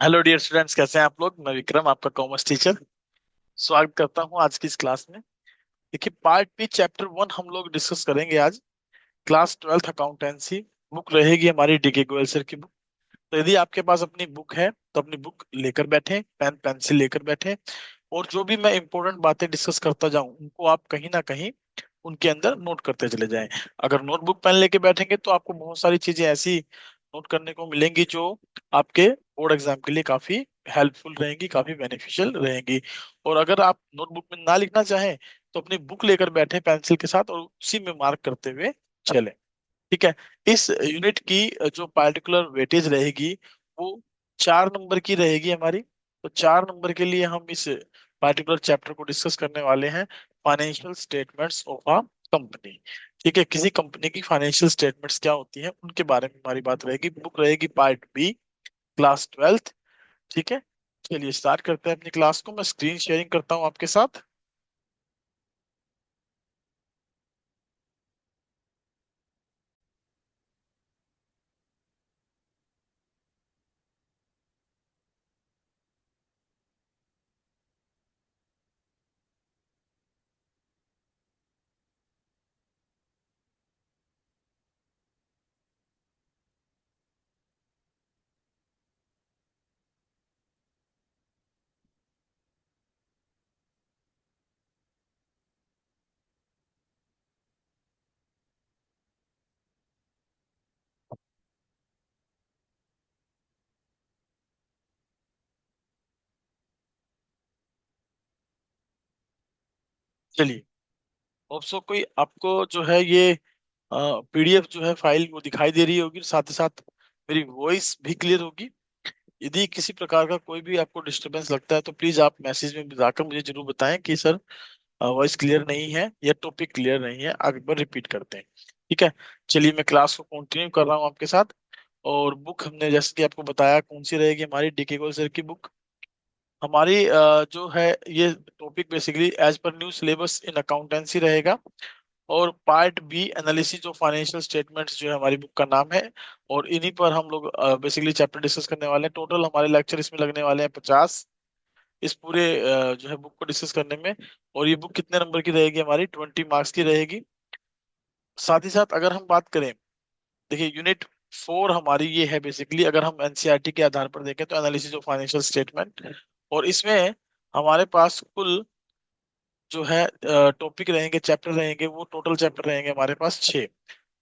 Hello dear students, कैसे हैं आप लोग। मैं विक्रम, आपका कॉमर्स टीचर, स्वागत करता हूं आज की इस क्लास में। देखिए, पार्ट बी चैप्टर 1 हम लोग डिस्कस करेंगे आज। क्लास 12th अकाउंटेंसी बुक रहेगी हमारी, डीके गोयल सर की बुक। तो यदि आपके पास अपनी बुक है तो अपनी बुक लेकर बैठें, पेन पेंसिल लेकर बैठें, और जो भी मैं इंपॉर्टेंट बातें डिस्कस करता जाऊं उनको आप कहीं ना कहीं उनके अंदर नोट करते चले जाएं। अगर नोटबुक पेन लेके बैठेंगे तो आपको बहुत सारी चीजें ऐसी नोट करने को मिलेंगी जो आपके बोर्ड एग्जाम के लिए काफी हेल्पफुल रहेंगी, काफी बेनिफिशियल रहेंगी। और अगर आप नोटबुक में ना लिखना चाहें तो अपनी बुक लेकर बैठे पेंसिल के साथ और उसी में मार्क करते हुए चलें। ठीक है। इस यूनिट की जो पार्टिकुलर वेटेज रहेगी वो 4 नंबर की रहेगी हमारी। तो 4 नंबर के लिए हम इस पार्टिकुलर चैप्टर को डिस्कस करने वाले हैं, financial statements of a company. ठीक है, किसी कंपनी की फाइनेंशियल स्टेटमेंट्स क्या होती हैं उनके बारे में हमारी बात रहेगी। बुक रहेगी पार्ट बी, क्लास 12th। ठीक है, चलिए स्टार्ट करते हैं अपनी क्लास को। मैं स्क्रीन शेयरिंग करता हूँ आपके साथ। चलिए, ऑप्सो कोई आपको जो है ये पीडीएफ जो है फाइल वो दिखाई दे रही होगी, साथ ही साथ मेरी वॉइस भी क्लियर होगी। यदि किसी प्रकार का कोई भी आपको डिस्टरबेंस लगता है तो प्लीज आप मैसेज में जाकर मुझे जरूर बताएं कि सर वॉइस क्लियर नहीं है या टॉपिक क्लियर नहीं है, आगे बार रिपीट करते हैं। ठीक है, चलिए मैं क्लास को कंटिन्यू कर रहा हूँ आपके साथ। और बुक हमने जैसे कि आपको बताया कौन सी रहेगी, हमारी डीके गोल सर की बुक। हमारी जो है ये topic basically as per new syllabus in accountancy रहेगा। और part B analysis of financial statements जो है हमारी बुक का नाम है। और इन्हीं पर हम लोग बेसिकली चैप्टर डिस्कस करने वाले हैं। टोटल हमारे लेक्चर इसमें लगने वाले हैं 50, इस पूरे जो है बुक को डिस्कस करने में। और ये बुक कितने नंबर की रहेगी, हमारी 20 मार्क्स की रहेगी। साथ ही साथ अगर हम बात करें, देखिए यूनिट 4 हमारी ये है बेसिकली, अगर हम एनसीईआरटी के आधार पर देखें तो एनालिसिस ऑफ फाइनेंशियल स्टेटमेंट। और इसमें हमारे पास कुल जो है टॉपिक रहेंगे, चैप्टर रहेंगे, वो टोटल चैप्टर रहेंगे हमारे पास 6।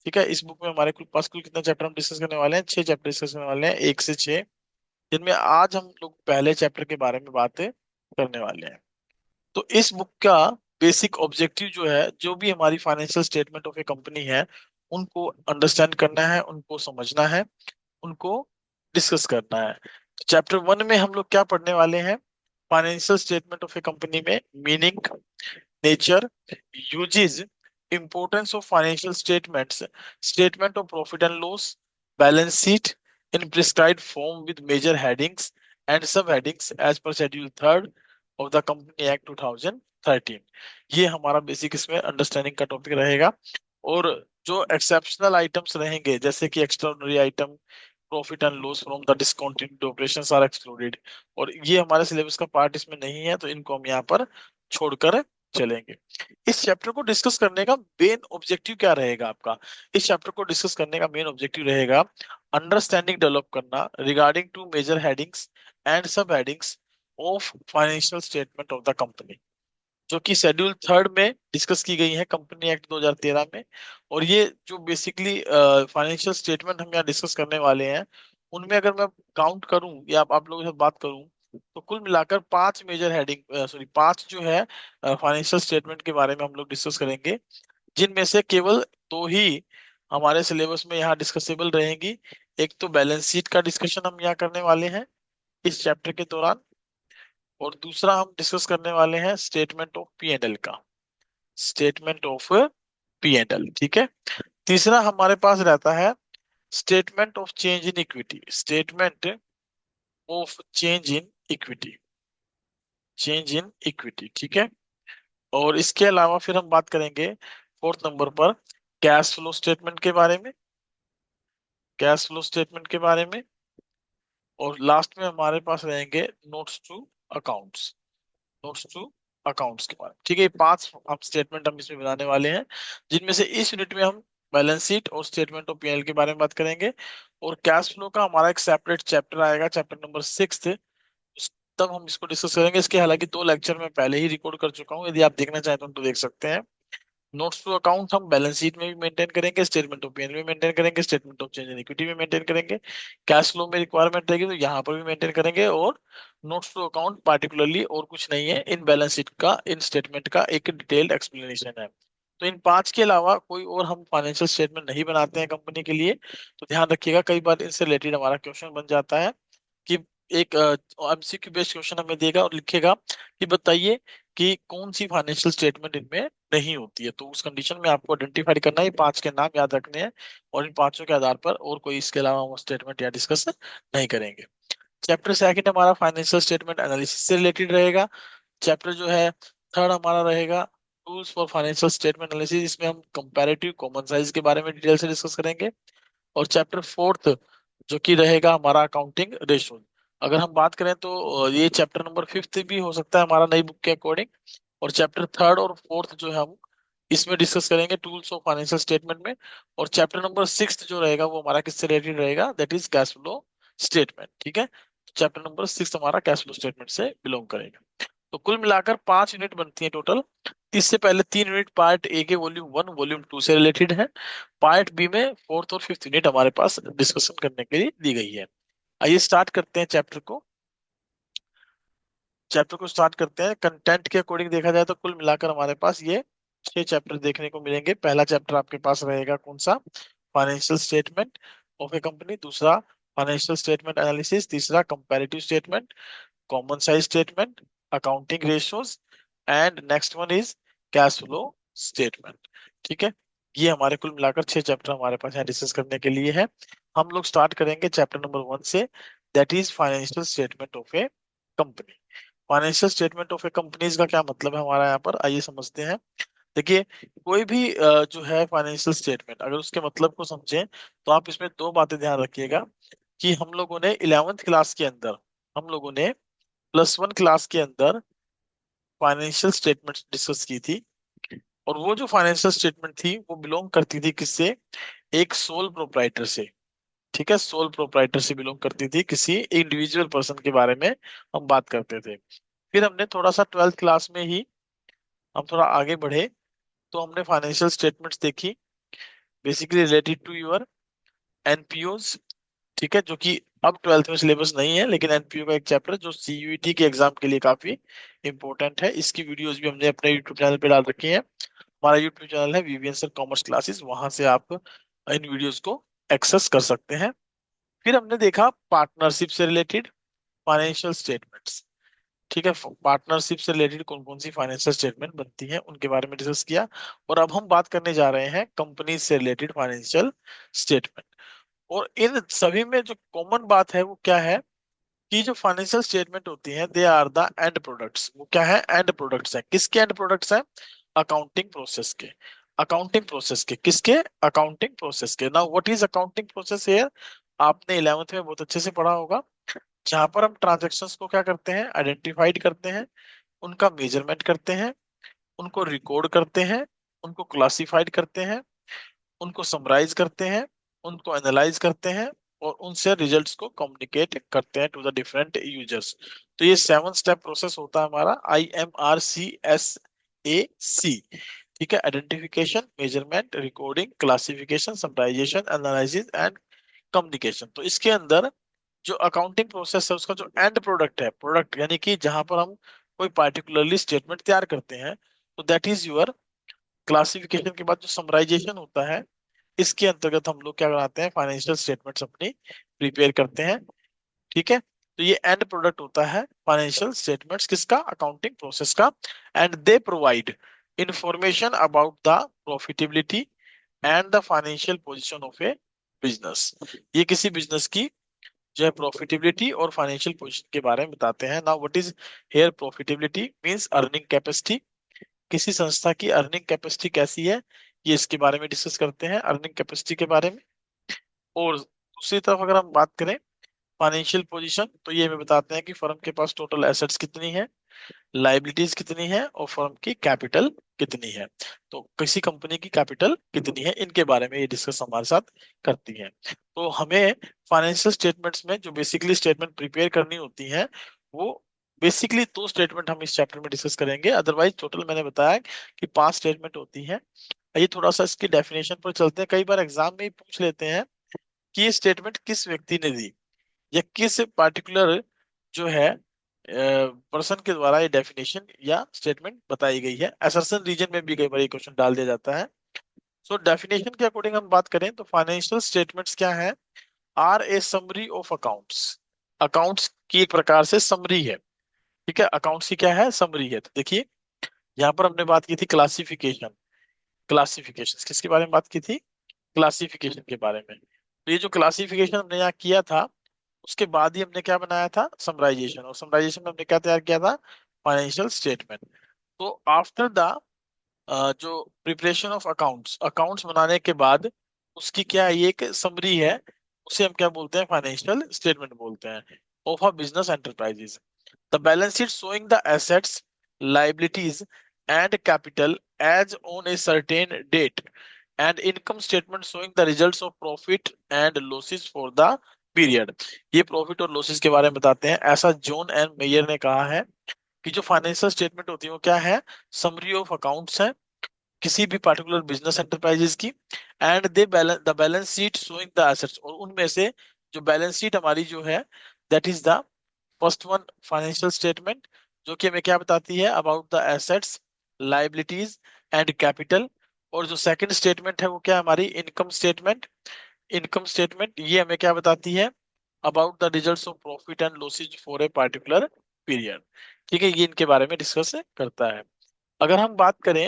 ठीक है, इस बुक में हमारे कुल पास कुल कितने चैप्टर हम डिस्कस करने वाले हैं, 6 चैप्टर डिस्कस करने वाले हैं, 1 से 6, जिनमें आज हम लोग पहले चैप्टर के बारे में बातें करने वाले हैं। तो इस बुक का बेसिक ऑब्जेक्टिव जो है, जो भी हमारी financial statement of a company है उनको अंडरस्टैंड करना है, उनको समझना है, उनको डिस्कस करना है। चैप्टर 1 में हम लोग क्या पढ़ने वाले हैं, financial statement of a company में meaning, nature, uses, importance of financial statements, statement of profit and loss, balance sheet in prescribed form with major headings and subheadings as per schedule third of the company act 2013। ये हमारा basic इसमें understanding का topic रहेगा। और जो exceptional items रहेंगे जैसे कि extraordinary item, profit and loss from the discontinued operations are excluded, और ये हमारे सिलेबस का पार्ट इसमें नहीं है, तो इनको हम यहाँ पर छोड़कर चलेंगे। इस चैप्टर को डिस्कस करने का मेन ऑब्जेक्टिव क्या रहेगा आपका, इस चैप्टर को डिस्कस करने का मेन ऑब्जेक्टिव रहेगा अंडरस्टैंडिंग डेवलप करना regarding two major headings and sub headings of financial statement of the company, जो कि शेड्यूल थर्ड में डिस्कस की गई है कंपनी एक्ट 2013 में। और ये जो बेसिकली फाइनेंशियल स्टेटमेंट हम यहाँ डिस्कस करने वाले हैं, उनमें अगर मैं काउंट करूं या आप लोगों के साथ बात करूं तो कुल मिलाकर 5 मेजर हेडिंग, सॉरी 5 जो है फाइनेंशियल स्टेटमेंट के बारे में हम लोग डिस्कस करेंगे, जिनमें से केवल 2 ही हमारे सिलेबस में यहाँ डिस्कसेबल रहेंगी। एक तो बैलेंस शीट का डिस्कशन हम यहाँ करने वाले हैं इस चैप्टर के दौरान, और दूसरा हम डिस्कस करने वाले हैं statement of P and L का, statement of P and L. ठीक है, तीसरा हमारे पास रहता है statement of change in equity, statement of change in equity, change in equity. ठीक है, और इसके अलावा फिर हम बात करेंगे 4th नंबर पर कैश फ्लो स्टेटमेंट के बारे में। कैश फ्लो स्टेटमेंट के बारे में, और लास्ट में हमारे पास रहेंगे notes to accounts, notes to accounts के बारे में। ठीक है, ये 5 आप स्टेटमेंट हम इसमें बनाने वाले हैं, जिनमें से इस यूनिट में हम बैलेंस शीट और स्टेटमेंट ऑफ पीएल के बारे में बात करेंगे। और कैश फ्लो का हमारा एक सेपरेट चैप्टर आएगा, चैप्टर नंबर 6, तब हम इसको डिस्कस करेंगे। इसके हालांकि 2 लेक्चर मैं पहले ही रिकॉर्ड कर चुका हूँ, यदि आप देखना चाहें तो देख सकते हैं। नोट्स टू अकाउंट हम बैलेंस शीट में भी मेंटेन करेंगे, स्टेटमेंट ऑफ पीएल में मेंटेन करेंगे, statement of change in equity में मेंटेन करेंगे, कैश फ्लो में रिक्वायरमेंट रहेगी तो यहाँ पर भी मेंटेन करेंगे। और नोट्स टू अकाउंट पार्टिकुलरली और कुछ नहीं है, इन बैलेंस शीट का, इन स्टेटमेंट का एक डिटेल्ड एक्सप्लेनेशन है। तो इन 5 के अलावा कोई और हम फाइनेंशियल स्टेटमेंट नहीं बनाते हैं कंपनी के लिए। तो ध्यान रखिएगा, कई बार इनसे रिलेटेड हमारा क्वेश्चन बन जाता है कि एक एमसीक्यू बेस्ड क्वेश्चन हमें देगा और लिखेगा कि बताइए कि कौन सी फाइनेंशियल स्टेटमेंट इनमें नहीं होती है। तो उस कंडीशन में आपको आइडेंटिफाई करना है, 5 के नाम याद रखने हैं, और इन पांचों के आधार पर और कोई इसके अलावा हम स्टेटमेंट या डिस्कस नहीं करेंगे। चैप्टर सेकंड हमारा फाइनेंशियल स्टेटमेंट एनालिसिस से रिलेटेड रहेगा। चैप्टर जो है थर्ड हमारा रहेगा tools for financial statement analysis, इसमें हम कंपैरेटिव कॉमन साइज के बारे में डिटेल से डिस्कस करेंगे। और चैप्टर फोर्थ जो कि रहेगा हमारा अकाउंटिंग रेशो। अगर हम बात करें तो ये चैप्टर नंबर 5 भी हो सकता है हमारा नई बुक के अकॉर्डिंग। और चैप्टर थर्ड और फोर्थ जो है हम इसमें डिस्कस करेंगे टूल्स ऑफ फाइनेंशियल स्टेटमेंट में। और चैप्टर नंबर 6 जो रहेगा वो हमारा किससे रिलेटेड रहेगा, that is cash flow statement. ठीक है, चैप्टर नंबर 6 हमारा कैश फ्लो स्टेटमेंट से बिलोंग करेगा। तो कुल मिलाकर 5 यूनिट बनती है टोटल। इससे पहले 3 यूनिट पार्ट ए के वॉल्यूम 1 वॉल्यूम 2 से रिलेटेड है। पार्ट बी में फोर्थ और फिफ्थ यूनिट हमारे पास डिस्कशन करने के लिए दी गई है। आइए स्टार्ट करते हैं चैप्टर को स्टार्ट करते हैं। कंटेंट के अकॉर्डिंग देखा जाए तो कुल मिलाकर हमारे पास ये 6 चैप्टर देखने को मिलेंगे। पहला चैप्टर आपके पास रहेगा कौन सा, financial statement of a company. दूसरा फाइनेंशियल स्टेटमेंट एनालिसिस। तीसरा comparative statement, common size statement, accounting ratios, and next one is cash flow statement. ठीक है, ये हमारे कुल मिलाकर 6 चैप्टर हमारे पास यहाँ डिस्कस करने के लिए है। हम लोग स्टार्ट करेंगे चैप्टर नंबर 1 से, that is financial statement of a company. Financial statement of A companies का क्या मतलब है हमारा यहाँ पर, आइए समझते हैं। देखिए, कोई भी जो है फाइनेंशियल स्टेटमेंट, अगर उसके मतलब को समझें तो आप इसमें 2 बातें ध्यान रखिएगा कि हम लोगों ने 11th क्लास के अंदर, हम लोगों ने +1 क्लास के अंदर फाइनेंशियल स्टेटमेंट डिस्कस की थी। और वो जो फाइनेंशियल स्टेटमेंट थी वो बिलोंग करती थी किससे, एक सोल प्रोप्राइटर से। ठीक है, सोल प्रोप्राइटर से बिलोंग करती थी, किसी इंडिविजुअल पर्सन के बारे में हम बात करते थे। फिर हमने थोड़ा सा 12th क्लास में ही हम थोड़ा आगे बढ़े, तो हमने फाइनेंशियल स्टेटमेंट्स देखी, बेसिकली रिलेटेड टू योर एनपीओज। ठीक है, जो कि अब 12th में सिलेबस नहीं है, लेकिन एनपीओ का एक चैप्टर जो सीयूईटी के एग्जाम के लिए काफी इंपॉर्टेंट है। इसकी वीडियोस भी हमने अपने यूट्यूब चैनल पे डाल रखी है। हमारा यूट्यूब चैनल है वीवीएन सर कॉमर्स क्लासेस, वहां से आप इन वीडियोस को एक्सेस कर सकते हैं। फिर हमने देखा पार्टनरशिप से रिलेटेड फाइनेंशियल स्टेटमेंट्स। ठीक है, पार्टनरशिप से रिलेटेड कौन कौन सी फाइनेंशियल स्टेटमेंट बनती है उनके बारे में डिस्कस किया। और अब हम बात करने जा रहे हैं कंपनी से रिलेटेड फाइनेंशियल स्टेटमेंट। और इन सभी में जो कॉमन बात है वो क्या है, कि जो फाइनेंशियल स्टेटमेंट होती है they are the end products. वो क्या है, एंड प्रोडक्ट्स है। किसके एंड प्रोडक्ट्स है, अकाउंटिंग प्रोसेस के। अकाउंटिंग प्रोसेस के किसके, अकाउंटिंग प्रोसेस के। Now what is accounting process here, आपने 11th में बहुत अच्छे से पढ़ा होगा, जहां पर हम ट्रांजेक्शन्स को क्या करते हैं, आइडेंटिफाइड करते हैं, उनका मेजरमेंट करते हैं, उनको रिकॉर्ड करते हैं, उनको क्लासिफाइड करते हैं, उनको समराइज करते हैं, उनको एनालाइज करते हैं, और उनसे रिजल्ट्स को कम्युनिकेट करते हैं टू द डिफरेंट यूजर्स। तो ये 7 स्टेप प्रोसेस होता है हमारा IMRCSAC। ठीक है, identification, measurement, recording, classification, summarisation, analysis and communication. तो इसके अंदर जो अकाउंटिंग प्रोसेस है उसका जो एंड प्रोडक्ट है, प्रोडक्ट यानी कि जहां पर हम कोई पार्टिकुलरली स्टेटमेंट तैयार करते हैं, तो दैट इज योर क्लासिफिकेशन। के बाद जो समराइजेशन होता है, इसके अंतर्गत हम लोग क्या कराते हैं, फाइनेंशियल स्टेटमेंट्स अपनी प्रिपेयर करते हैं। ठीक है, तो ये एंड प्रोडक्ट होता है फाइनेंशियल स्टेटमेंट्स किसका, अकाउंटिंग प्रोसेस का। And they provide information about the profitability and the financial position of A business. ये किसी बिजनेस की जो है प्रॉफिटेबिलिटी और फाइनेंशियल पोजीशन के बारे में बताते हैं। Now what is here profitability, means earning capacity. किसी संस्था की अर्निंग कैपेसिटी कैसी है, ये इसके बारे में डिस्कस करते हैं, अर्निंग कैपेसिटी के बारे में। और दूसरी तरफ अगर हम बात करें फाइनेंशियल पोजीशन, तो ये हमें बताते हैं कि फर्म के पास टोटल एसेट्स कितनी है, लाइबिलिटीज कितनी है, और फर्म की कैपिटल कितनी है। तो किसी कंपनी की कैपिटल कितनी है, इनके बारे में ये डिस्कस हमारे साथ करती है। तो हमें फाइनेंशियल स्टेटमेंट्स में जो बेसिकली स्टेटमेंट प्रिपेयर करनी होती है, वो बेसिकली दो स्टेटमेंट हम इस चैप्टर में डिस्कस करेंगे। अदरवाइज टोटल मैंने बताया कि 5 स्टेटमेंट होती हैं। ये थोड़ा सा इसकी डेफिनेशन पर चलते हैं। कई बार एग्जाम में ही पूछ लेते हैं कि ये स्टेटमेंट किस व्यक्ति ने दी, या किस पार्टिकुलर जो है पर्सन के द्वारा ये डेफिनेशन या स्टेटमेंट बताई गई है। असर्शन रीजन में भी कई बार ये क्वेश्चन डाल दिया जाता है। सो डेफिनेशन के अकॉर्डिंग हम बात करें तो फाइनेंशियल स्टेटमेंट्स क्या है, are a summary of accounts. Accounts की एक प्रकार से समरी है। ठीक है, अकाउंट्स की क्या है, समरी है। तो देखिए, यहाँ पर हमने बात की थी क्लासिफिकेशन। क्लासिफिकेशन किसके बारे में बात की थी, क्लासिफिकेशन के बारे में। तो ये जो क्लासिफिकेशन हमने यहाँ किया था, उसके बाद ही हमने क्या बनाया था, समराइजेशन। और समराइजेशन में हमने क्या तैयार किया था, फाइनेंशियल स्टेटमेंट। तो आफ्टर द जो प्रिपरेशन ऑफ अकाउंट्स, अकाउंट्स बनाने के बाद उसकी क्या है, ये एक समरी है। उसे हम क्या बोलते हैं, फाइनेंशियल स्टेटमेंट बोलते हैं of a business enterprises. The balance sheet showing the assets, liabilities and capital as on a certain date, and income statement showing the results of profit and losses for the period। ये profit और losses के बारे में बताते हैं। ऐसा John and mayor ने कहा है कि जो फाइनेंशियल स्टेटमेंट होती है वो क्या है, समरी ऑफ अकाउंट्स है किसी भी पार्टिकुलर बिजनेस एंटरप्राइजेस की। And they balance the balance sheet showing the assets, और उनमें से जो बैलेंस शीट हमारी जो है, that is the first one financial statement, जो कि हमें क्या बताती है, about the assets, liabilities and capital. और जो सेकंड स्टेटमेंट है वो क्या है, हमारी इनकम स्टेटमेंट। इनकम स्टेटमेंट ये हमें क्या बताती है, about the results of profit and losses for a particular period. ठीक है, ये इनके बारे में डिस्कस करता है। अगर हम बात करें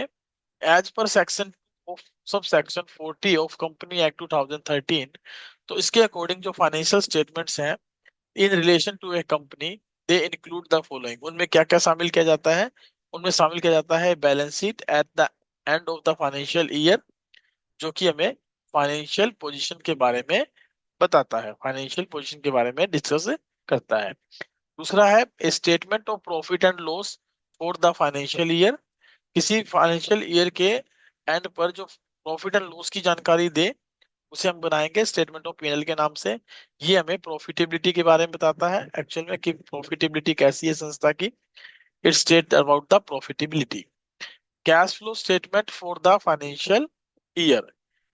as per section of sub section 40 of company act 2013, तो इसके अकॉर्डिंग जो फाइनेंशियल स्टेटमेंट्स हैं in relation to a company, they include the following. उनमें क्या क्या शामिल किया जाता है, उनमें शामिल किया जाता है balance sheet at the end of the financial year, जो कि हमें फाइनेंशियल पोजीशन के बारे में बताता है, फाइनेंशियल पोजीशन के बारे में डिस्कस करता है। दूसरा है statement of profit and loss for the financial year. किसी फाइनेंशियल ईयर के एंड पर जो प्रॉफिट एंड लॉस की जानकारी दे, उसे हम बनाएंगे स्टेटमेंट ऑफ पीएनएल के नाम से। ये हमें प्रॉफिटेबिलिटी के बारे में बताता है एक्चुअल में, कि प्रॉफिटेबिलिटी कैसी है संस्था की। It state about the profitability. Cash flow statement for the financial year.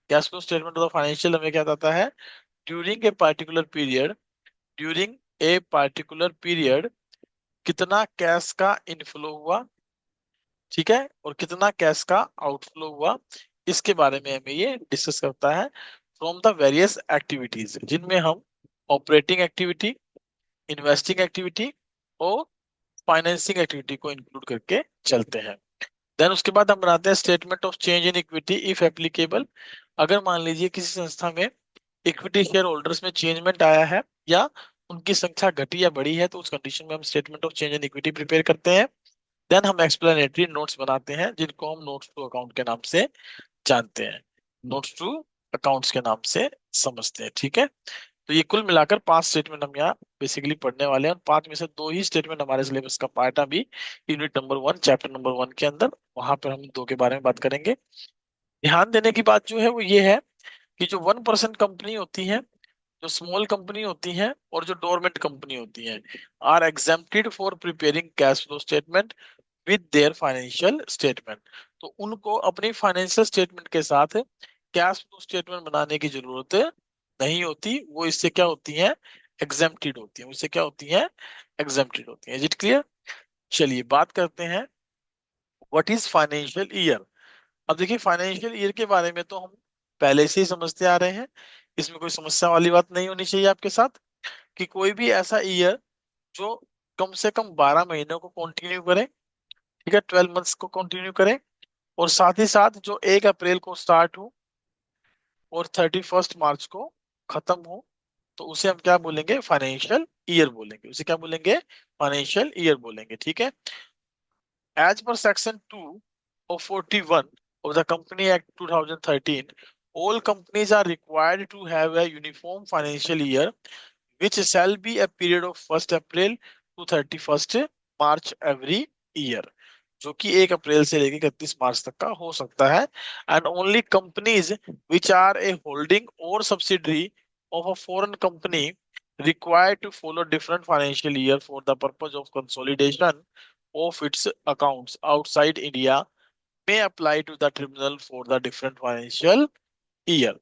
Cash flow statement of the financial हमें क्या बताता है, during a particular period, during a particular period कितना कैश का इनफ्लो हुआ, ठीक है, और कितना कैश का आउटफ्लो हुआ, इसके बारे में हमें ये डिस्कस करता है फ्रॉम द वेरियस एक्टिविटीज, जिनमें हम ऑपरेटिंग एक्टिविटी, इन्वेस्टिंग एक्टिविटी और फाइनेंसिंग एक्टिविटी को इंक्लूड करके चलते हैं। देन उसके बाद हम बनाते हैं statement of change in equity if applicable. अगर मान लीजिए किसी संस्था में इक्विटी शेयर होल्डर्स में चेंजमेंट आया है, या उनकी संख्या घटी या बढ़ी है, तो उस कंडीशन में हम statement of change in equity prepare करते हैं। देन हम एक्सप्लेनेटरी नोट्स बनाते हैं, जिनको हम नोट्स टू अकाउंट के नाम से जानते हैं, नोट्स टू अकाउंट्स के नाम से समझते हैं। ठीक है, तो ये कुल मिलाकर 5 स्टेटमेंट हम यहाँ बेसिकली पढ़ने वाले हैं, और 5 में से 2 ही स्टेटमेंट हमारे सिलेबस का पार्ट है अभी, यूनिट नंबर 1 चैप्टर नंबर 1 के अंदर। वहां पर हम 2 के बारे में बात करेंगे। ध्यान देने की बात जो है वो ये है कि जो 1% कंपनी होती है, जो स्मॉल कंपनी होती है, और जो डोरमेंट कंपनी होती है, are exempted for preparing cash flow statement with their financial statement. तो उनको अपनी फाइनेंशियल स्टेटमेंट के साथ कैश फ्लो स्टेटमेंट बनाने की जरूरत नहीं होती। वो इससे क्या होती हैं, एग्जेम्प्टेड होती हैं। उससे क्या होती हैं, एग्जेम्प्टेड होती हैं। Is it clear? चलिए बात करते हैं व्हाट इज फाइनेंशियल ईयर। अब देखिए, फाइनेंशियल ईयर के बारे में तो हम पहले से ही समझते आ रहे हैं, इसमें कोई समस्या वाली बात नहीं होनी चाहिए आपके साथ, कि कोई भी ऐसा ईयर जो कम से कम 12 महीनों को कंटिन्यू करे, ठीक है, 12 मंथ्स को कंटिन्यू करे, और साथ ही साथ जो 1 अप्रैल को स्टार्ट हो और 31 मार्च को खत्म हो, तो उसे हम क्या बोलेंगे, फाइनेंशियल ईयर बोलेंगे। उसे क्या बोलेंगे, फाइनेंशियल ईयर बोलेंगे। ठीक है, as per section 2 of 41 of the company act 2013, All companies are required to have a uniform financial year, which shall be a period of 1st April to 31st March every year, जो कि 1 अप्रैल से लेकर 31 मार्च तक का हो सकता है. And only companies which are a holding or subsidiary of a foreign company required to follow different financial year for the purpose of consolidation of its accounts outside India may apply to the tribunal for the different financial year.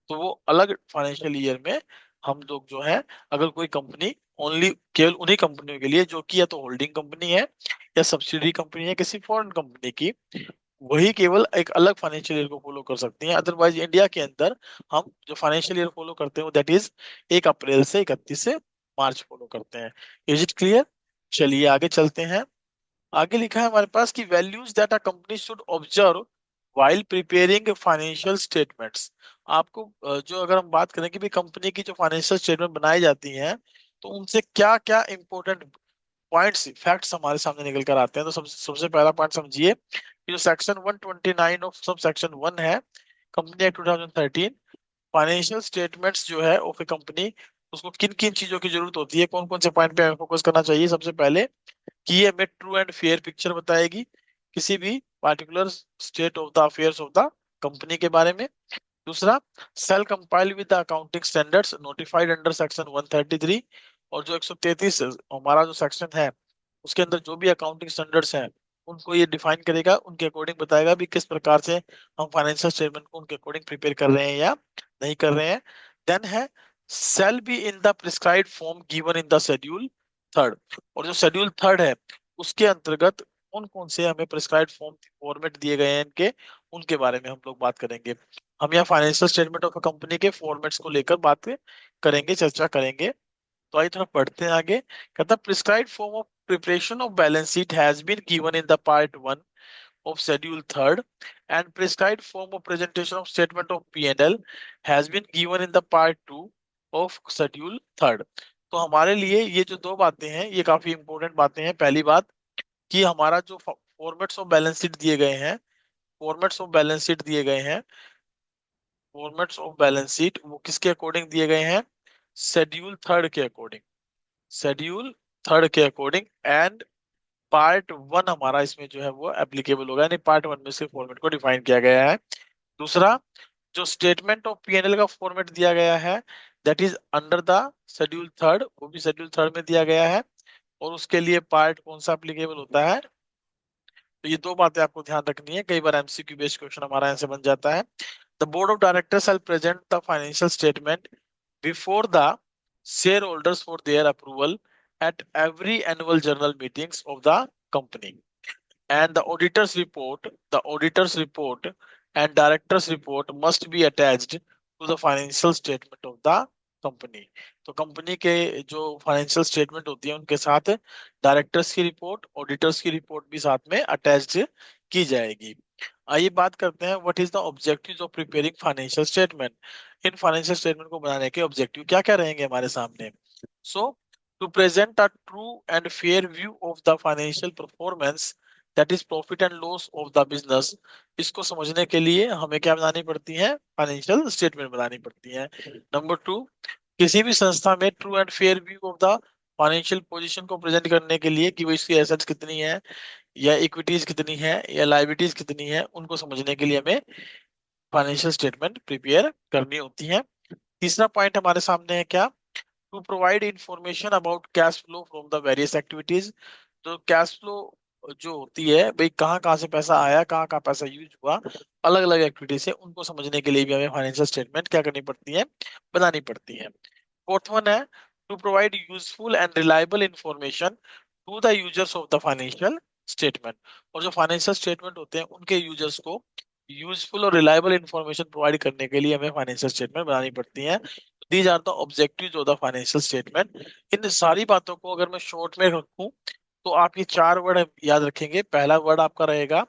तो वो अलग financial year में हम लोग जो है, अगर कोई कंपनी ओनली केवल उन्हीं कंपनियों के लिए जो कि या तो होल्डिंग कंपनी है या सब्सिडरी कंपनी है किसी फॉरेन कंपनी की, वही केवल एक अलग फाइनेंशियल ईयर को फॉलो कर सकती हैं. अदरवाइज इंडिया के अंदर हम जो फाइनेंशियल ईयर फॉलो करते हैं दैट इज 1 अप्रैल से 31 मार्च फॉलो करते हैं. Is it clear? चलिए आगे चलते हैं. आगे लिखा है हमारे पास कि values that a company should observe while preparing financial statements. आपको जो अगर हम बात करें कि भाई कंपनी की जो फाइनेंशियल स्टेटमेंट बनाई जाती हैं तो उनसे क्या क्या इंपॉर्टेंट पॉइंट्स फैक्ट्स हमारे सामने निकल कर आते हैं. तो सबसे पहला पॉइंट समझिए कि जो सेक्शन 129 ऑफ सब सेक्शन 1 है कंपनी एक्ट 2013, फाइनेंशियल स्टेटमेंट्स जो है ऑफ ए कंपनी, उसको किन किन चीजों की जरूरत होती है, कौन कौन से पॉइंट पे हमें फोकस करना चाहिए. सबसे पहले कि ये हमें ट्रू एंड फेयर पिक्चर बताएगी किसी भी particular state of the affairs of the company के बारे में. दूसरा, shall comply with the accounting standards notified under section 133. और जो 133 हमारा जो सेक्शन है उसके अंदर जो भी अकाउंटिंग स्टैंडर्ड्स हैं उनको ये डिफाइन करेगा, उनके अकॉर्डिंग बताएगा भी किस प्रकार से हम फाइनेंशियल स्टेटमेंट को उनके अकॉर्डिंग प्रिपेयर कर रहे हैं या नहीं कर रहे हैं. देन है shall be in the prescribed form given in the schedule third. और जो शेड्यूल थर्ड है उसके अंतर्गत कौन कौन से हमें प्रिस्क्राइब्ड फॉर्म फॉर्मेट दिए गए हैं इनके, उनके बारे में हम लोग बात करेंगे. हम यहाँ फाइनेंशियल स्टेटमेंट ऑफ कंपनी के फॉर्मेट्स को लेकर बात करेंगे, चर्चा करेंगे. तो आइए थोड़ा पढ़ते हैं आगे. कहता है prescribed form of preparation of balance sheet has been given in the part 1 of schedule third and prescribed form of presentation of statement of P&L has been given in the part 2 of schedule third. तो हमारे लिए ये जो दो बातें हैं ये काफी इंपॉर्टेंट बातें हैं. पहली बात कि हमारा जो फॉर्मेट्स ऑफ बैलेंस शीट दिए गए हैं, फॉर्मेट्स ऑफ बैलेंस शीट दिए गए हैं, फॉर्मेट्स ऑफ बैलेंस शीट वो किसके अकॉर्डिंग दिए गए हैं, शेड्यूल थर्ड के अकॉर्डिंग, शेड्यूल थर्ड के अकॉर्डिंग. एंड पार्ट 1 हमारा इसमें जो है वो एप्लीकेबल होगा, यानी पार्ट 1 में से फॉर्मेट को डिफाइन किया गया है. दूसरा, जो स्टेटमेंट ऑफ पीएनएल का फॉर्मेट दिया गया है that is under the schedule third, वो भी शेड्यूल थर्ड में दिया गया है. और उसके लिए पार्ट कौन सा एप्लीकेबल होता है. तो ये दो बातें आपको ध्यान रखनी है, कई बार एमसीक्यू बेस्ड क्वेश्चन हमारा यहाँ से बन जाता है. The board of directors shall present the financial statement before the shareholders for their approval at every annual general meetings of the company. And the auditor's report and director's report must be attached to the financial statement of the company. तो company के जो financial statement होती है उनके साथ directors की report, auditors की report भी साथ में अटैच्ड की जाएगी. आइए बात करते हैं what is the objective of preparing financial statement. इन फाइनेंशियल स्टेटमेंट को बनाने के ऑब्जेक्टिव क्या क्या रहेंगे हमारे सामने. So to present a true and fair view of the financial performance that is profit and loss of the business. इसको समझने के लिए हमें क्या बनानी पड़ती है, फाइनेंशियल स्टेटमेंट बनानी पड़ती है. नंबर 2, किसी भी संस्था में true and fair view of the financial position को प्रेजेंट करने के लिए कि वो इसकी एसेट्स कितनी है या इक्विटीज कितनी है या लाइबिलिटीज कितनी है, उनको समझने के लिए हमें फाइनेंशियल स्टेटमेंट प्रिपेयर करनी होती है. तीसरा पॉइंट हमारे सामने है क्या, to provide information about cash flow from the various activities. तो कैश फ्लो जो होती है भाई कहाँ कहाँ से पैसा आया, कहाँ कहाँ पैसा यूज हुआ, अलग अलग एक्टिविटी से उनको समझने के लिए भी हमें फाइनेंशियल स्टेटमेंट क्या करनी पड़ती है, बनानी पड़ती है. फोर्थ वन है to provide useful and reliable information to the users of the financial statement. और जो फाइनेंशियल स्टेटमेंट होते हैं उनके यूजर्स को यूजफुल और रिलायबल इंफॉर्मेशन प्रोवाइड करने के लिए हमें फाइनेंशियल स्टेटमेंट बनानी पड़ती है. These are the objectives of the financial statement. इन सारी बातों को अगर मैं शॉर्ट में रखूं तो आप ये चार वर्ड याद रखेंगे. पहला वर्ड आपका रहेगा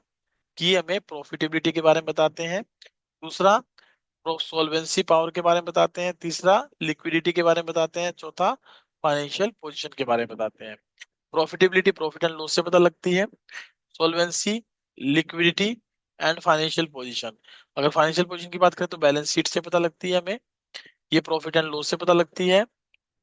कि हमें प्रॉफिटेबिलिटी के बारे में बताते हैं. दूसरा, सॉल्वेंसी पावर के बारे में बताते हैं. तीसरा, लिक्विडिटी के बारे में बताते हैं. चौथा, फाइनेंशियल पोजीशन के बारे में बताते हैं. प्रॉफिटेबिलिटी प्रॉफिट एंड लॉस से पता लगती है. Solvency, liquidity and financial position. अगर फाइनेंशियल पोजीशन की बात करें तो बैलेंस शीट से पता लगती है हमें, ये प्रॉफिट एंड लॉस से पता लगती है,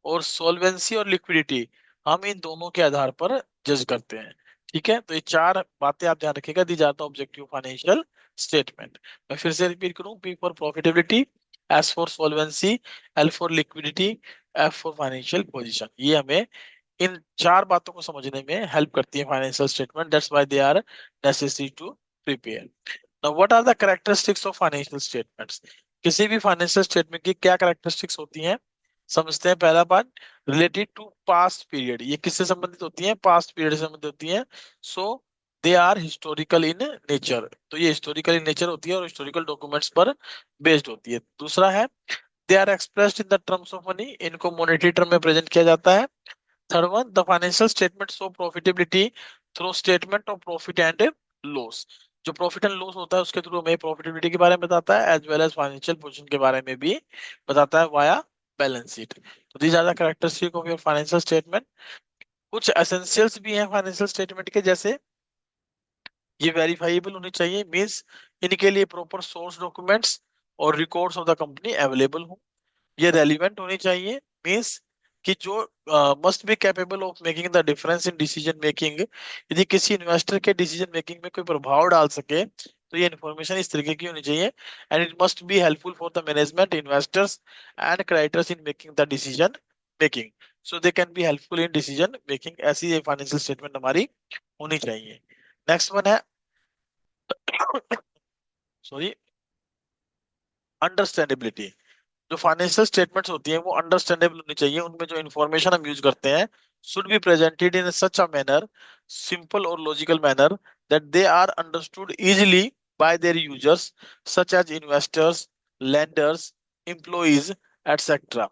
और सोल्वेंसी और लिक्विडिटी हम इन दोनों के आधार पर जज करते हैं। ठीक है, तो ये चार बातें आप ध्यान रखिएगा, दी जाता ऑब्जेक्टिव फाइनेंशियल स्टेटमेंट। मैं फिर से रिपीट करूं, P for profitability, S for solvency, L for liquidity, F for financial position. ये हमें इन चार बातों को समझने में हेल्प करती है financial statement, that's why they are necessary to prepare. Now what are the characteristics of financial statements? किसी भी फाइनेंशियल स्टेटमेंट की क्या कैरेक्टरिस्टिक्स होती हैं, समझते हैं। पहला part, related to past period, ये किससे संबंधित होती हैं? पास्ट पीरियड से संबंधित होती हैं। So they are historical in nature, तो ये हिस्टोरिकल इन नेचर होती है और हिस्टोरिकल डॉक्यूमेंट्स पर बेस्ड होती है। दूसरा है, they are expressed in the terms of money, इनको मॉनेटरी टर्म में प्रेजेंट किया जाता है। Third one, the financial statement show profitability through statement of profit and loss, जो प्रॉफिट एंड लॉस होता है उसके थ्रू हमें प्रॉफिटेबिलिटी के बारे में बताता है, as well as financial position के बारे में भी बताता है वाया बैलेंस शीट। तो these are the characteristic of your financial statement. कुछ एसेंशियल्स भी हैं फाइनेंशियल स्टेटमेंट के, जैसे ये वेरीफाइबल होनी चाहिए, मींस इनके लिए प्रॉपर सोर्स डॉक्यूमेंट्स और records of the company available हो। ये रेलिवेंट होनी चाहिए, मींस कि जो must be capable of making the difference in decision making, यदि किसी इन्वेस्टर के डिसीजन मेकिंग में कोई प्रभाव डाल सके तो ये इन्फॉर्मेशन इस तरीके की होनी चाहिए। And it must be helpful for the management, investors and creditors in making the decision making, so they can be helpful in decision making. ऐसी ये फाइनेंशियल स्टेटमेंट हमारी होनी चाहिए। नेक्स्ट वन है सॉरी, अंडरस्टैंडेबिलिटी। जो फाइनेंशियल स्टेटमेंट्स होती हैं वो अंडरस्टैंडेबल होनी चाहिए, उनमें जो इन्फॉर्मेशन हम यूज करते हैं should be presented in such a manner, simple और logical manner, that they are understood easily by their users such as investors, lenders, employees, etc.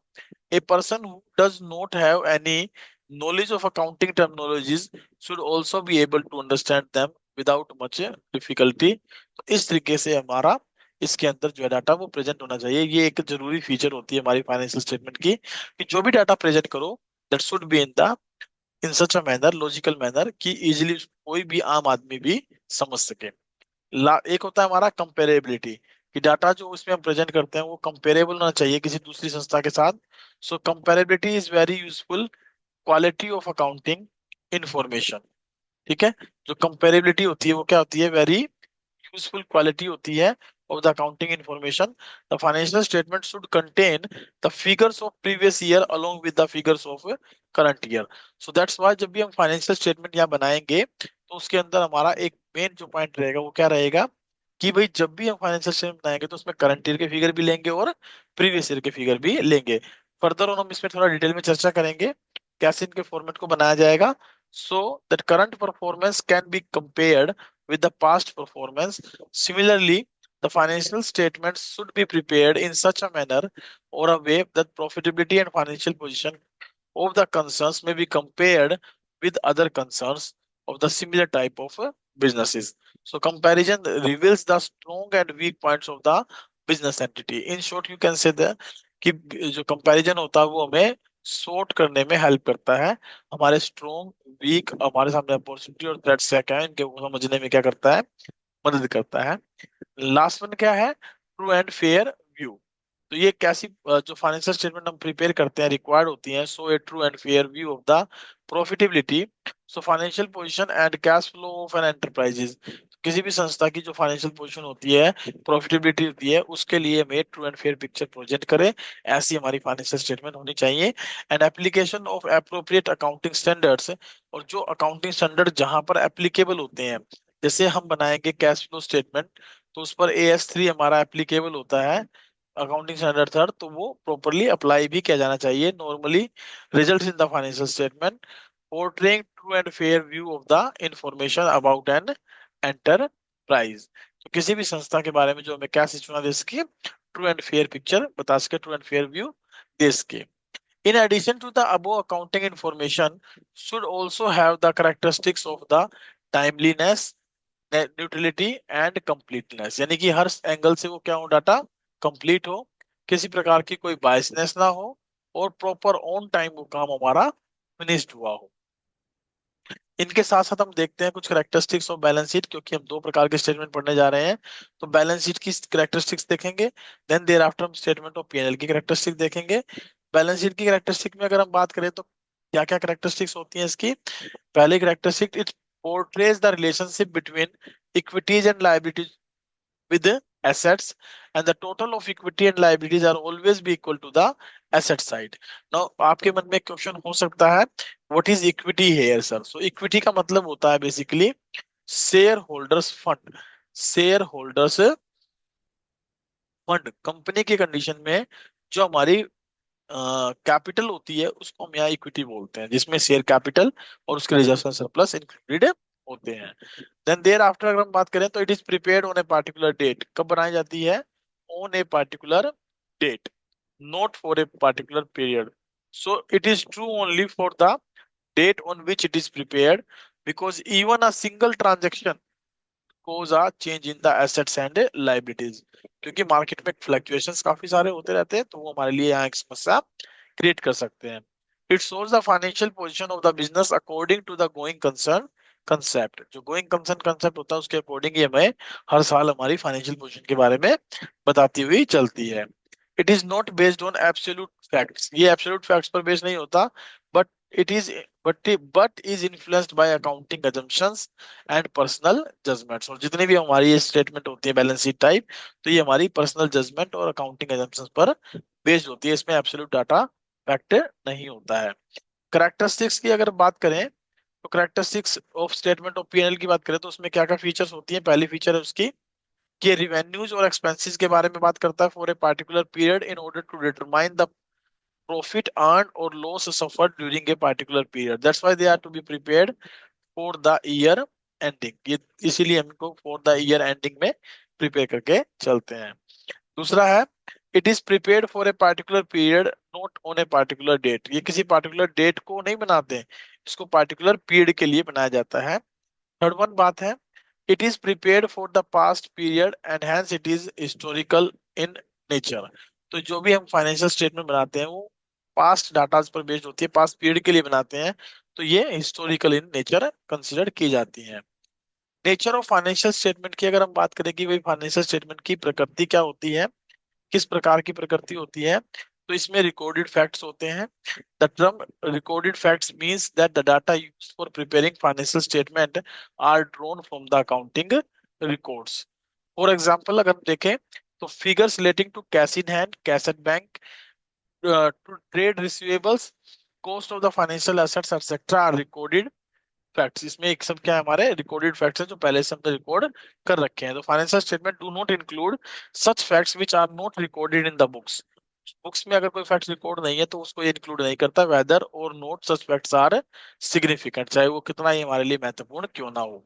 A person who does not have any knowledge of accounting terminologies should also be able to understand them without much difficulty। तो इस तरीके से हमारा इसके अंदर जो है data वो प्रेजेंट होना चाहिए। ये एक जरूरी फीचर होती है हमारी फाइनेंशियल स्टेटमेंट की, कि जो भी डाटा प्रेजेंट करो that should be in such a manner, logical manner, कि इजीली कोई भी आम आदमी भी समझ सके। एक होता है हमारा कंपेरेबिलिटी, कि डाटा जो उसमें हम प्रेजेंट करते हैं वो कंपेरेबल होना चाहिए किसी दूसरी संस्था के साथ। So comparability is very useful quality of accounting information. ठीक है, जो कंपेरेबिलिटी होती है वो क्या होती है? वेरी यूजफुल क्वालिटी होती है of the accounting information. The financial statement should contain the figures of previous year along with the figures of current year. So that's why जब भी हम फाइनेंशियल स्टेटमेंट यहाँ बनाएंगे तो उसके अंदर हमारा एक मेन जो पॉइंट रहेगा वो क्या रहेगा, कि भाई जब भी हम फाइनेंशियल स्टेटमेंट बनाएंगे तो उसमें करंट ईयर के फिगर भी लेंगे और प्रीवियस ईयर के फिगर भी लेंगे। फर्दर ऑन हम इसमें थोड़ा डिटेल में चर्चा करेंगे कैसे इनके फॉर्मेट को बनाया जाएगा, so that current performance can be compared with the past performance. Similarly, the financial statements should be prepared in such a manner or a way that profitability and financial position of the concerns may be compared with other concerns of the similar type of businesses. So comparison reveals the strong and weak points of the business entity. In short, you can say that कि जो comparison होता है वो हमें sort करने में help करता है, हमारे स्ट्रॉन्ग वीक हमारे सामने अपॉर्चुनिटी और थ्रेट्स क्या है इनके समझने में क्या करता है, मदद करता है। लास्ट वन क्या है? True and fair view. तो ये कैसी जो फाइनेंशियल स्टेटमेंट हम प्रिपेयर करते हैं रिक्वायर्ड होती है, so a true and fair view of the profitability, so financial position and cash flow of an enterprises. किसी भी संस्था की जो फाइनेंशियल पोजीशन होती है, प्रॉफिटेबिलिटी होती है, उसके लिए हमें true and fair picture present करें, ऐसी हमारी फाइनेंशियल स्टेटमेंट होनी चाहिए। And application of appropriate accounting standards, और जो अकाउंटिंग स्टैंडर्ड जहां पर एप्लीकेबल होते हैं, जैसे हम बनाएंगे कैश फ्लो स्टेटमेंट तो उस पर AS3 हमारा एप्लीकेबल होता है, अकाउंटिंग स्टैंडर्ड थर्ड, तो वो प्रॉपरली अप्लाई भी किया जाना चाहिए। Normally results in the financial statement portraying true and fair view of the information about an enterprise. तो किसी भी संस्था के बारे में जो हमें क्या सूचना दे सके, ट्रू एंड फेयर पिक्चर बता सके, ट्रू एंड फेयर व्यू दे सके। In addition to the above accounting information should also have the characteristics of the timeliness, neutrality and completeness, यानी कि हर एंगल से वो क्या हो, डाटा कंप्लीट हो, किसी प्रकार की कोई बायसनेस ना हो, और प्रॉपर ऑन टाइम वो काम हमारा फिनिश्ड हुआ हो। इनके साथ साथ हम देखते हैं कुछ करेक्टरिस्टिक्स ऑफ बैलेंस शीट, क्योंकि हम दो प्रकार के स्टेटमेंट पढ़ने जा रहे हैं। तो बैलेंस शीट की करेक्टरिस्टिक्स देखेंगे, देन देयर आफ्टर हम स्टेटमेंट ऑफ पीएनएल की करेक्टरिस्टिक देखेंगे। बैलेंस शीट की करेक्टरिस्टिक में अगर हम बात करें तो क्या क्या करेक्टरिस्टिक्स होती हैं इसकी। पहली characteristic, it portrays the relationship between equities and liabilities with the assets, and the total of equity and liabilities are always be equal to the asset side. Now आपके मन में क्वेश्चन हो सकता है, what is equity here sir? So equity का मतलब होता है basically share holders fund. Share holders fund company की कंडीशन में जो हमारी कैपिटल होती है उसको हम यहाँ इक्विटी बोलते हैं, जिसमें शेयर कैपिटल और उसके रिजर्व सरप्लस इंक्लूडेड होते हैं। देन देयर आफ्टर अगर हम बात करें तो it is prepared on a particular date, कब बनाई जाती है, on a particular date, not for a particular period. So it is true only for the date on which it is prepared, because even a single transaction cause a change in the assets and liabilities। क्योंकि market में fluctuations काफी सारे होते रहते हैं, तो वो हमारे लिए यहाँ एक समस्या क्रिएट कर सकते हैं। It shows the financial position of the business according to the going concern concept. जो गोइंग कंसर्न कंसेप्ट होता है उसके अकॉर्डिंग ही हमें हर साल हमारी फाइनेंशियल पोजीशन के बारे में बताती हुई चलती है। It is not based on absolute facts, ये एब्सोल्यूट फैक्ट्स पर बेस्ड नहीं होता, but it is but is influenced by accounting assumptions and personal judgements. और जितनी भी हमारी ये स्टेटमेंट होती है बैलेंस शीट टाइप, तो ये हमारी पर्सनल जजमेंट और अकाउंटिंग assumptions पर बेस्ड होती है, इसमें एब्सोल्यूट डाटा फैक्ट नहीं होता है। करेक्टरिस्टिक्स की अगर बात करें तो characteristics of statement of PNL की बात करें तो उसमें क्या क्या फीचर्स होती है। पहली फीचर है उसकी कि रिवेन्यूज और एक्सपेंसेस के बारे में बात करता है for a particular period in order to determine the profit earned or loss suffered during a particular period, that's why they are to be prepared for the year ending. ये इसीलिए हमको फॉर द ईयर एंडिंग में prepare करके चलते हैं। दूसरा है, it is prepared for a particular period not on a particular date. ये किसी पार्टिकुलर डेट को नहीं बनाते हैं, इसको पार्टिकुलर पीरियड के लिए बनाया जाता है। थर्ड वन बात है, it is prepared for the past period and hence it is historical in nature. तो जो भी हम फाइनेंशियल स्टेटमेंट बनाते हैं वो पास्ट डाटा पर बेस्ड होती है, पास्ट पीरियड के लिए बनाते हैं, तो ये हिस्टोरिकल इन नेचर कंसिडर की जाती है। नेचर ऑफ फाइनेंशियल स्टेटमेंट की अगर हम बात करें कि भाई फाइनेंशियल स्टेटमेंट की प्रकृति क्या होती है, किस प्रकार की प्रकृति होती है, तो इसमें रिकॉर्डेड फैक्ट्स होते हैं। The term recorded facts means that the data used for preparing financial statement are drawn from the accounting records. For example अगर हम देखें तो figures relating to cash in hand, cash at bank, to trade receivables, cost of the financial assets etcetera are recorded facts. इसमें एक सब क्या है, हमारे रिकॉर्डेड फैक्ट्स है जो पहले से हमने रिकॉर्ड कर रखे हैं। तो financial statement do not include such facts which are not recorded in the books. Books में अगर कोई फैक्ट्स रिकॉर्ड नहीं है तो उसको ये इंक्लूड नहीं करता, whether or not such facts are significant, चाहे वो कितना ही हमारे लिए महत्वपूर्ण क्यों ना हो।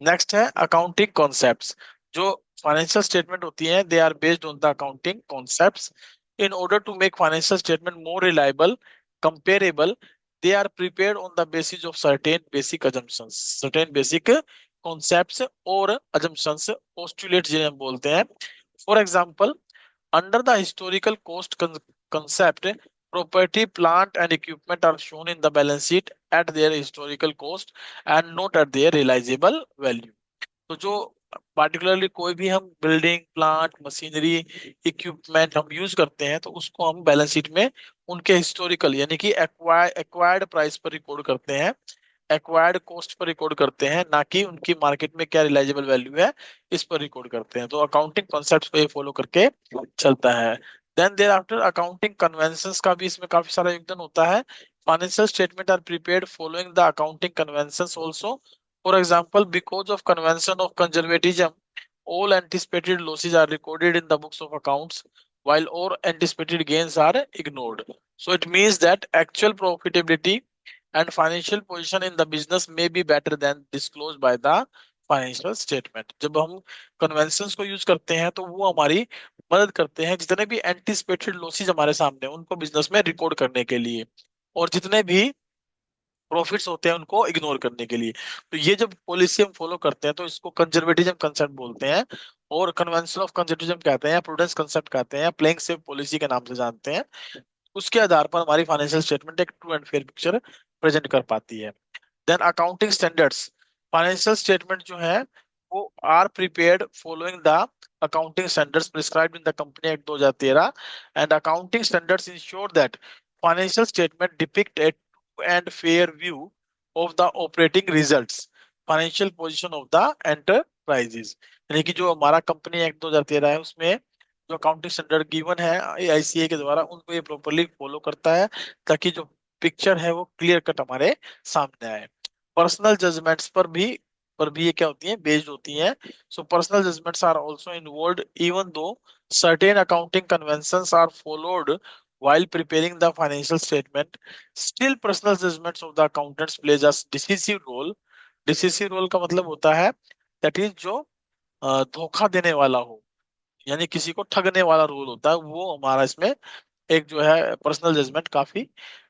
नेक्स्ट है अकाउंटिंग कॉन्सेप्ट्स। जो फाइनेंशियल स्टेटमेंट होती है they are based on the accounting concepts. In order to make financial statement more reliable, comparable, they are prepared on the basis of certain basic assumptions, certain basic concepts और assumptions, postulates जिन्हें हम बोलते हैं। for example, under the historical cost concept, property, plant and equipment are shown in the balance sheet at their historical cost and not at their realizable value। तो जो particularly कोई भी हम बिल्डिंग, प्लांट, मशीनरी, इक्विपमेंट हम use करते हैं तो उसको हम बैलेंस शीट में उनके हिस्टोरिकल यानी कि एक्वायर्ड प्राइस पर रिकॉर्ड करते हैं, एक्वायर्ड कॉस्ट पर रिकॉर्ड करते हैं, ना कि उनकी मार्केट में क्या रिलाइजेबल वैल्यू है इस पर रिकॉर्ड करते हैं। तो अकाउंटिंग कॉन्सेप्ट्स को ये फॉलो करके चलता है। Then thereafter accounting conventions का भी इसमें काफी सारा योगदान होता है। Financial statement are prepared following the accounting conventions also. For example, because of convention of conservatism, all anticipated losses are recorded in the books of accounts, while all anticipated gains are ignored. So it means that actual profitability and financial position in the business may be better than disclosed by the financial statement. जब हम conventions को use करते हैं तो वो हमारी मदद करते हैं जितने भी एंटिसिपेटेड लॉसेज हमारे सामने हैं, उनको बिजनेस में रिकॉर्ड करने के लिए, और जितने भी प्रॉफिट्स होते हैं उनको इग्नोर करने के लिए। तो ये जब पॉलिसी हम फॉलो करते हैं तो इसको कंजर्वेटिज्म कंसेप्ट बोलते हैं, और कन्वेंशन ऑफ कंजर्वेटिज्म कहते हैं, या प्रूडेंस कंसेप्ट कहते हैं, या प्लेइंग सेफ पॉलिसी के नाम से जानते हैं। उसके आधार पर हमारी फाइनेंशियल स्टेटमेंट एक true and fair picture present कर पाती है। Then accounting standards, financial statement जो है वो are prepared following the accounting standards prescribed in the company act 2013 and accounting standards ensure that financial statement depict a true and fair view of the operating results, financial position of the enterprises. यानी कि जो हमारा company act 2013 है उसमें जो accounting standard given है ICA के द्वारा उनको ये प्रॉपरली फॉलो करता है, ताकि जो पिक्चर है वो क्लियर कट हमारे सामने आए। पर्सनल जजमेंट्स पर भी ये क्या होती हैं, बेस्ड होती हैं। So personal judgements are also involved even though certain accounting conventions are followed while preparing the financial statement, still personal judgments of the accountants plays a decisive role। Decisive role का मतलब होता है that is जो धोखा देने वाला हो, यानी किसी को ठगने वाला रोल होता है, वो हमारा इसमें एक जो है पर्सनल जजमेंट काफी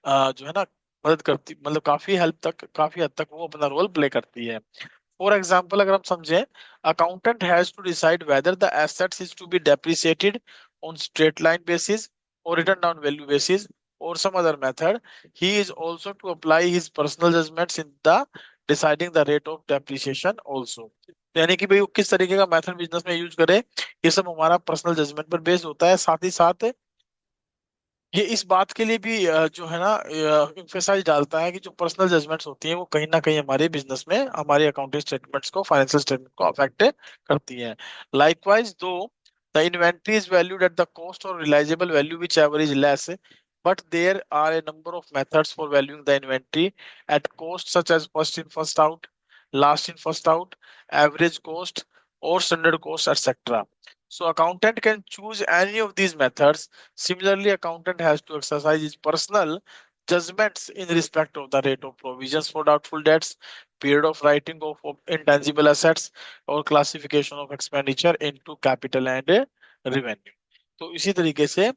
जो है ना मदद करती, मतलब काफी हद तक वो अपना रोल प्ले करती है। फॉर एग्जाम्पल अगर हम समझें, accountant has to decide whether the assets is to be depreciated on straight line basis or written down value basis or some other method. He is also to apply his personal judgements in the deciding the rate of depreciation also. यानी कि भाई वो किस तरीके का method business में use करे, ये सब हमारा पर्सनल जजमेंट पर बेस्ड होता है। साथ ही साथ ये इस बात के लिए भी जो है ना इम्फेसाइज डालता है कि जो पर्सनल जजमेंट्स होती हैं वो कहीं ना कहीं हमारे बिजनेस में हमारे अकाउंटिंग स्टेटमेंट्स को, फाइनेंशियल स्टेटमेंट को अफेक्ट करती हैं। Likewise though the inventory is valued at the cost or realizable value whichever is less, but there are a number of methods for valuing the inventory at cost such as first in first out, last in first out, average cost or standard cost etcetera. So accountant can choose any of these methods. Similarly, accountant has to exercise his personal judgments in respect of the rate of provisions for doubtful debts, period of writing of intangible assets, or classification of expenditure into capital and revenue। तो इसी तरीके से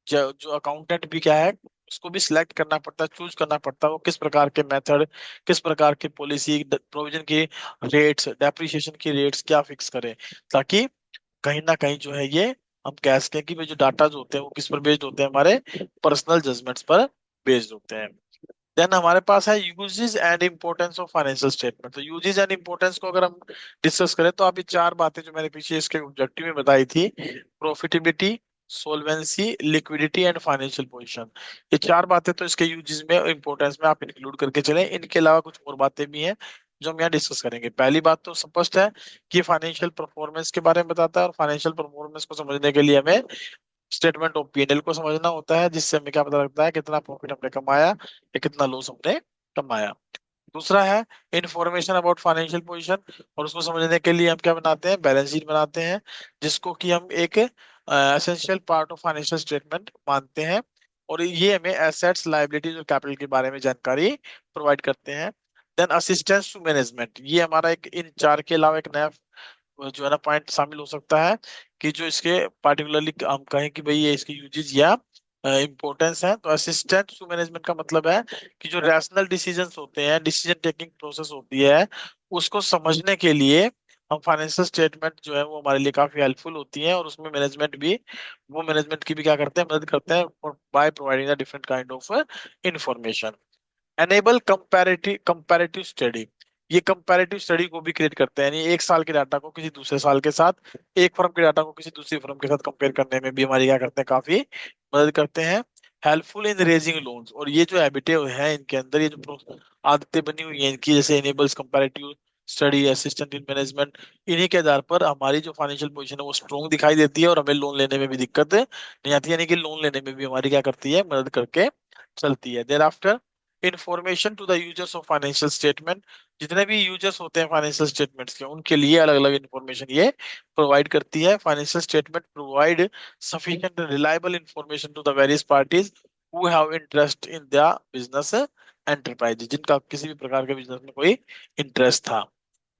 जो accountant भी क्या है, उसको भी सिलेक्ट करना पड़ता है, चूज करना पड़ता है वो किस प्रकार के मेथड, किस प्रकार की पॉलिसी प्रोविजन की रेट्स, डेप्रिसिएशन की रेट्स क्या फिक्स करे, ताकि कहीं ना कहीं जो है ये हम कह सकते हैं कि भाई जो डाटा जो होते हैं वो किस पर बेस्ड होते हैं, हमारे पर्सनल जजमेंट्स पर बेस्ड होते हैं। देन हमारे पास है uses and importance of financial statement. तो यूजेस एंड इंपॉर्टेंस को अगर हम डिस्कस करें तो अभी चार बातें जो मैंने पीछे इसके ऑब्जेक्टिव में बताई थी, profitability, solvency, liquidity and financial position, ये चार बातें तो इसके यूजेस में और इंपॉर्टेंस में आप इंक्लूड करके चलें। इनके अलावा कुछ और बातें भी हैं जो हम यहाँ डिस्कस करेंगे। पहली बात तो स्पष्ट है कि फाइनेंशियल परफॉर्मेंस के बारे में बताता है, और फाइनेंशियल परफॉर्मेंस को समझने के लिए हमें स्टेटमेंट ऑफ पीएनएल को समझना होता है, जिससे हमें क्या पता लगता है कितना प्रॉफिट हमने कमाया या कितना लॉस हमने कमाया। दूसरा है इंफॉर्मेशन अबाउट फाइनेंशियल पोजीशन, और उसको समझने के लिए हम क्या बनाते हैं, बैलेंस शीट बनाते हैं, जिसको कि हम एक essential part of financial statement मानते हैं। और ये हमें एसेट्स, लायबिलिटीज और कैपिटल के बारे में जानकारी प्रोवाइड करते हैं। देन असिस्टेंस टू मैनेजमेंट, ये हमारा एक इन चार के अलावा एक नया जो है ना पॉइंट शामिल हो सकता है, कि जो इसके पार्टिकुलरली हम कहें कि भाई ये इसके यूजेस या इम्पोर्टेंस है। तो असिस्टेंट टू मैनेजमेंट का मतलब है कि जो रैशनल डिसीजंस होते हैं, डिसीजन टेकिंग प्रोसेस होती है, उसको समझने के लिए हम फाइनेंशियल स्टेटमेंट जो है वो हमारे लिए काफी हेल्पफुल होती है, और उसमें मैनेजमेंट भी, वो मैनेजमेंट की भी क्या करते हैं, मदद करते हैं by providing the different kind of information. Enable comparative study, ये कंपैरेटिव स्टडी को भी क्रिएट करते हैं, यानी एक साल के डाटा को किसी दूसरे साल के साथ, एक फर्म के डाटा को किसी दूसरी फर्म के साथ कंपेयर करने में भी हमारी क्या करते हैं, काफी मदद करते हैं। हेल्पफुल इन रेजिंग लोन्स, और ये जो हैबिटें हैं इनके अंदर, ये जो आदतें बनी हुई हैं इनकी, जैसे enables comparative study, assistant in management, इन्हीं के आधार पर हमारी जो फाइनेंशियल पोजीशन है वो स्ट्रोंग दिखाई देती है, और हमें लोन लेने में भी दिक्कत नहीं आती, यानी कि लोन लेने में भी हमारी क्या करती है, मदद करके चलती है। Thereafter information to the users of financial statement, जितने भी यूजर्स होते हैं फाइनेंशियल स्टेटमेंट्स के, उनके लिए अलग अलग इंफॉर्मेशन ये प्रोवाइड करती है। Financial statement provide sufficient and reliable information to the various parties who have interest in the business enterprise, जिनका किसी भी प्रकार के बिजनेस में कोई इंटरेस्ट था।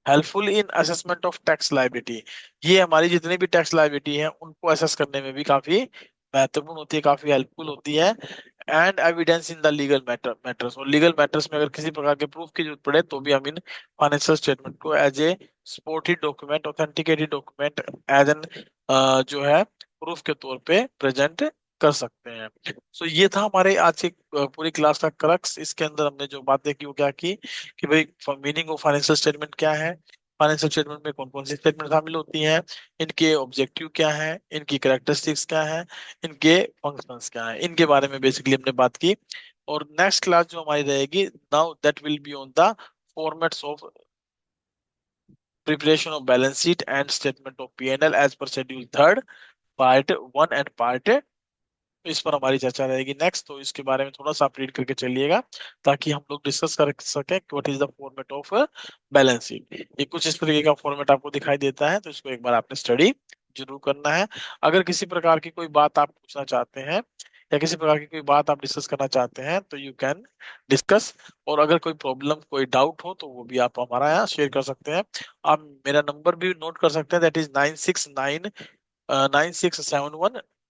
Helpful in assessment of tax liability, ये हमारी जितनी भी टैक्स लाइबिलिटी है उनको असेस करने में भी काफी महत्वपूर्ण होती है, काफी हेल्पफुल होती है। And evidence in the legal matters, और लीगल मैटर्स में अगर किसी प्रकार के प्रूफ की जरूरत पड़े तो भी हम इन फाइनेंशियल स्टेटमेंट को as a supported document, authenticated document, as an जो है प्रूफ के तौर पे प्रेजेंट कर सकते हैं। सो ये था हमारे आज के पूरी क्लास का क्रक्स। इसके अंदर हमने जो बातें की वो क्या की कि भाई मीनिंग ऑफ फाइनेंशियल स्टेटमेंट क्या है, फाइनेंशियल स्टेटमेंट में कौन कौन सी स्टेटमेंट शामिल होती हैं, इनके ऑब्जेक्टिव क्या है, इनकी कैरेक्टरिस्टिक्स क्या है, इनके फंक्शंस क्या है, इनके बारे में बेसिकली हमने बात की। और नेक्स्ट क्लास जो हमारी रहेगी now that will be on the formats of preparation of balance sheet and statement of PNL as per schedule third, part one and part, इस पर हमारी चर्चा रहेगी नेक्स्ट। तो इसके बारे में थोड़ा सा आप रीड करके चलिएगा ताकि हम लोग डिस्कस कर सकें कि what is the format of balance sheet. ये कुछ इस तरीके का फॉर्मेट आपको दिखाई देता है, तो इसको एक बार आपने स्टडी जरूर करना है। अगर किसी प्रकार की कोई बात आप पूछना चाहते हैं या किसी प्रकार की कोई बात आप डिस्कस करना चाहते हैं तो यू कैन डिस्कस। और अगर कोई प्रॉब्लम कोई डाउट हो तो वो भी आप हमारा यहाँ शेयर कर सकते हैं। आप मेरा नंबर भी नोट कर सकते हैं, दैट इज 9691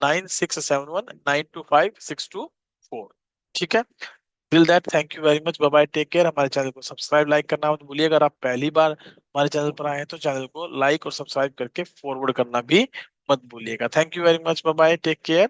927192562 4। ठीक है, till that thank you very much, bye bye, take care. हमारे चैनल को सब्सक्राइब लाइक करना मत भूलिए। अगर आप पहली बार हमारे चैनल पर आए हैं तो चैनल को लाइक और सब्सक्राइब करके फॉरवर्ड करना भी मत भूलिएगा। Thank you very much, bye bye, take care.